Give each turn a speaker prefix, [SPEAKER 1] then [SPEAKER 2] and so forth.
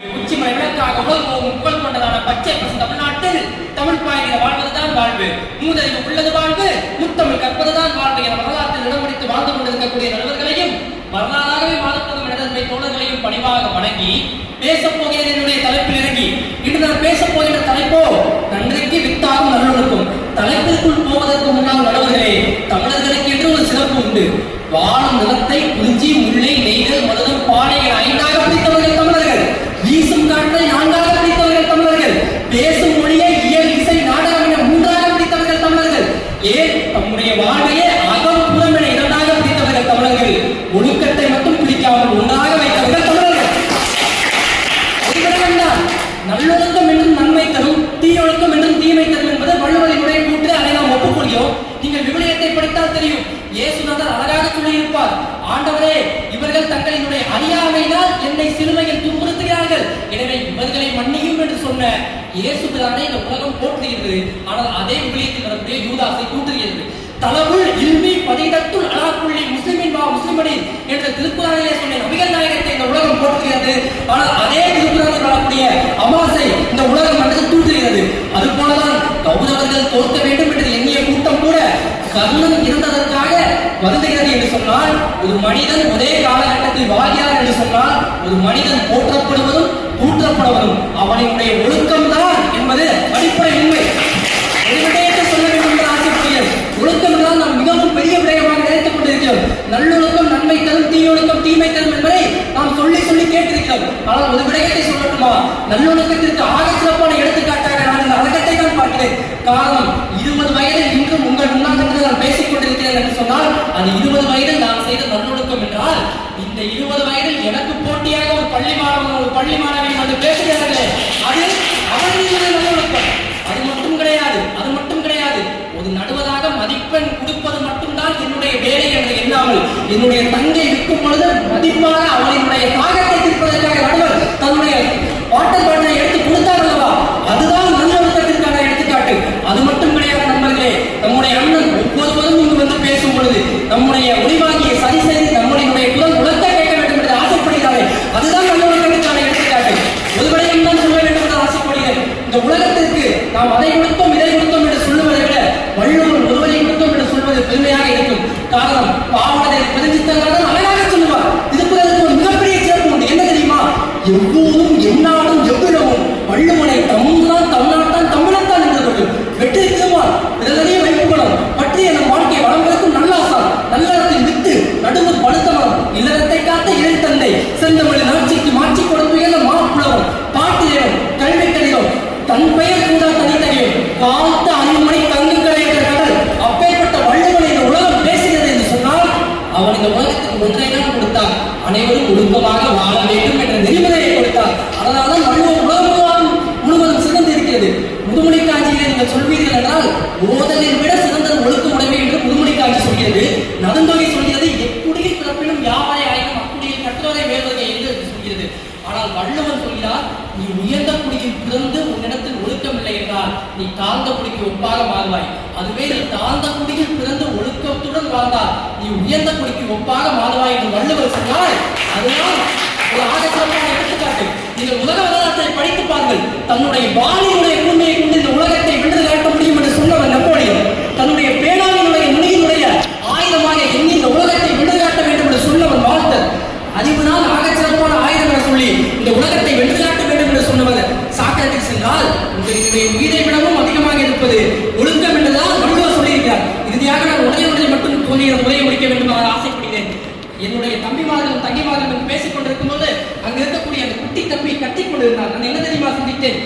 [SPEAKER 1] உச்சிமலை விளக்காக உலகம் முக்கள் கொண்டதான பச்சை பசு தமிழ்நாட்டில் தமிழ் பாய்கிற வாழ்வதுதான் வாழ்வு, மூதறிவு உள்ளது வாழ்வு, முத்தமிழ் கற்பதுதான் வாழ்வு என வரலாற்றில் இடம் பிடித்து வாழ்ந்து கொண்டிருக்கக்கூடிய நண்பர்களையும் வரலாறாகவே வாழப்படும் இடத்தை தோழர்களையும் பணிவாக வணங்கி பேசப் போகிற என்னுடைய தலைப்பில் இறங்கி இன்று நான் பேசப் போகிற தலைப்போ நன்றிக்கு வித்தாகும் நல்லொழுக்கம். தலைப்பிற்குள் போவதற்கு முன்னால் நடுவர்களே, தமிழர்களுக்கு என்று ஒரு சிறப்பு உண்டு. வாழும் நிலத்தை குறிஞ்சி முல்லை நெய்தல் மருதம் பாலை என 5ஆக பிரித்தவர்கள் தமிழர்கள். வீசும் காற்றை 4ஆக பிரித்தவர்கள் தமிழர்கள். பேசும் மொழியை இயல் இசை நாடகம் என 3ஆக பிரித்தவர்கள் தமிழர்கள். ஏன் தம்முடைய வாழ்வையே அகம் புறம் என 2ஆக பிரித்தவர்கள் தமிழர்கள். ஒழுக்கத்தை மட்டும் பிரிக்காமல் ஒன்றாக வைத்தவர்கள் தமிழர்கள். நல்லொழுக்கம் என்றும் நன்மை தரும், தீயொழுக்கம் என்றும் தீமை தரும் என்பது வள்ளுவரினுடைய கூற்று. அதை நாம் ஒப்புக்கொள்கிறோம். நீங்கள் விவிலியத்தை படித்தால் தெரியும். இயேசுநாதர் அழகாக சொல்லியிருப்பார், ஆண்டவரே இவர்கள் தங்களினுடைய அறியாமையினால் என்னை சிலுவையில் துன்புறுத்துகிறார்கள், எனவே இவர்களை மன்னியும் என்று சொன்ன இயேசுதானே இந்த உலகம் போற்றுகிறது. ஆனால் அதே விவிலியத்தில் வரக்கூடிய யூதாசை கூற்றுகிறது. தலவுள் இல்மி பதிதத்துள் அலாக்குள்ளி முஸ்லிமின் வா முஸ்லிமனி என்ற திருக்குறானிலே சொன்ன நபிகள் நாயகத்தை இந்த உலகம் போற்றுகிறது. ஆனால் அதே திருக்குறானில் வரக்கூடிய அமாசை இந்த உலகம் மனது தூற்றுகிறது. அது போலதான் கௌரவர்கள் தோற்க வேண்டும் என்று எண்ணிய கூட்டம் கூட கர்ணன் இருந்ததற்காக வருந்துகிறது என்று சொன்னால், ஒரு மனிதன் ஒரே காலகட்டத்தில் வாழ்கிறார் என்று சொன்னால், ஒரு மனிதன் போற்றப்படுவதும் தூற்றப்படுவதும் அவனுடைய ஒழுக்கம்தான் என்பது அடிப்படை உண்மை. ஒரு விடயத்தை சொல்ல வேண்டும் என்று ஆசைப்படுகிறேன். ஒழுக்கம் என்றால் நாம் மிகவும் பெரிய விடயமாக நினைத்துக் கொண்டிருக்கிறோம். நல்லொழுக்கம் நன்மை தரும், தீயொழுக்கம் தீமை தரும் என்பதை நாம் சொல்லி சொல்லி கேட்டிருக்கிறோம். ஆனால் ஒரு விடயத்தை சொல்லட்டுமா? நல்லொழுக்கத்திற்கு ஆக சிறப்பான எடுத்துக்காட்டாக நான் இந்த அழகத்தை தான் பார்க்கிறேன். காரணம், 20 வயதில் இன்றும் உங்கள் முன்னால் என்று நான் பேசிக் கொண்டிருக்கிறேன் என்று சொன்னால், அது 20 வயதில் நான் செய்த நல்லொழுக்கம் என்றால், இந்த 20 வயதில் எனக்கு போட்டியாக ஒரு பள்ளி மாணவன் ஒரு பள்ளி மாணவி வந்து பேசுகிறார்களே, அது அவர்களுடைய நல்லொழுக்கம். அது மட்டும் கிடையாது, அது மட்டும் கிடையாது. ஒரு நடுவதாக மதிப்பெண் கொடுப்பது மட்டும்தான் என்னுடைய வேலை என்று எண்ணாமல், என்னுடைய தங்கை இருக்கும் பொழுது மதிப்பாக அவளினுடைய தாகத்தை தீர்ப்பதற்காக நடுவர் தன்னுடைய வாட்டர் பாட்டிலை எடுத்து கொடுத்தார் அல்லவா, அதுதான் நல்லொழுக்கத்திற்கான எடுத்துக்காட்டு. அது மட்டும் கிடையாது நண்பர்களே, நம்முடைய அண்ணன் ஒவ்வொருவரும் இங்கு வந்து பேசும் பொழுது நம்முடைய ஒளிவாகியை சரி செய்து நம்முடைய குரல் உலகத்தை கேட்க வேண்டும் என்று ஆசைப்படுகிறாரே, அதுதான் நல்லொழுக்கத்திற்கான எடுத்துக்காட்டு. ஒரு விடயம் தான் சொல்ல வேண்டும் என்று ஆசைப்படுகிறேன். இந்த உலகத்திற்கு நாம் அதை கொடுத்தோம் இதை கொடுத்தோம் என்று சொல்லுவதை விட வள்ளுவர் ஒருவரை கொடுத்தோம் என்று சொல்வது பெருமையாக இருக்கும். காரணம், பாவனை பிரதித்தங்கள் அழகாக சொல்லுவார். திருக்குறளுக்கு ஒரு மிகப்பெரிய சிறப்பு உண்டு. என்ன தெரியுமா? எவ்வளவும் எந்நாடும் எவ்விடமும் வள்ளுவனை தம்தான் தமிழ்நாட்டான் தமிழத்தான் என்று கொள்ளும் வெற்றி திருவார் இதனையே வைப்புகளும் பற்றிய நம் வாழ்க்கை வளம்பெருக்கும் நல்லாசான் நல்லறத்தில் விட்டு நடுவு பழுத்தவன் இல்லறத்தை காத்த இளைத்தந்தை செந்தமிழ் நாட்சிக்கு மாற்றி கொடுத்துயர்ந்த மாப்புலவன் பாட்டியவன் கல்வி கடிதம் தன் பெயர் கூட தனித்தறியும் காத்த அன்பை தங்குகளை என்ற கடல் அப்பேற்பட்ட வள்ளுவனை இந்த உலகம் பேசுகிறது என்று சொன்னால், அவன் இந்த உலகத்துக்கு ஒன்றை தான் கொடுத்தான், அனைவரும் ஒழுக்கமாக வாழ வேண்டும் என்ற நெறிமுறையை கொடுத்தார். அதனால்தான் வள்ளுவம் உலகம் முழுவதும் சிறந்து இருக்கிறது. முதுமொழி காட்சியை நீங்கள் சொல்வீர்கள் என்றால், ஓதலில் விட சிறந்த ஒழுக்கம் உடைமை என்று முதுமொழி காட்சி சொல்கிறது. நடுந்தொகை சொல்கிறது, எக்குடியில் பிறப்பிலும் யாவரை ஆயினும் அக்குடியில் கற்றோரை வேறுவதை என்று சொல்கிறது. ஆனால் வள்ளுவன் சொல்கிறார், நீ உயர்ந்த குடியில் பிறந்து உன்னிடத்தில் ஒழுக்கம் இல்லை என்றால் நீ தாழ்ந்த குடிக்கு ஒப்பாக மாறுவாய். அதுவே நீ தாழ்ந்த குடியில் பிறந்து ஒழுக்கத்துடன் வாழ்ந்தால் நீ உயர்ந்த குடிக்கு ஒப்பாக மாறுவாய் என்று வள்ளுவர் சொன்னால், அதுதான் ஒரு ஆகச்சிறப்பான எடுத்துக்காட்டு. நீங்கள் உலக வரலாற்றை படித்து பாருங்கள். தன்னுடைய வாளினுடைய கூர்மையை கொண்டு இந்த உலகத்தை வென்று காட்ட முடியும் என்று சொன்னவர் நெப்போலியன். தன்னுடைய பேனாவினுடைய நுனியினுடைய ஆயுதமாக எண்ணி இந்த உலகத்தை வென்று காட்ட வேண்டும் என்று சொன்னவர் வால்டர். அறிவுனால் ஆகச்சிறப்பான ஆயுதம் என சொல்லி இந்த உலகத்தை வென்று காட்ட வேண்டும் என்று சொன்னவர் சாக்ரட்டிஸ் என்றால், உங்களுடைய உயிரை விடவும் அதிகமாக இருப்பது ஒழுக்கம் என்றுதான் வள்ளுவர் சொல்லியிருக்கிறார். இறுதியாக நான் உடனே மட்டும் சொல்லி உரையை முடிக்க வேண்டும் என்று ஆசைப்படுகிறேன். என்னுடைய தம்பிமார்களும் தங்கிமார்களும் பேசிக் கொண்டிருக்கும் போது அங்கு இருக்கக்கூடிய அந்த குட்டி தம்பி கட்டிக் கொண்டிருந்தார். நான் என்ன தெரியுமா சிந்தித்தேன்?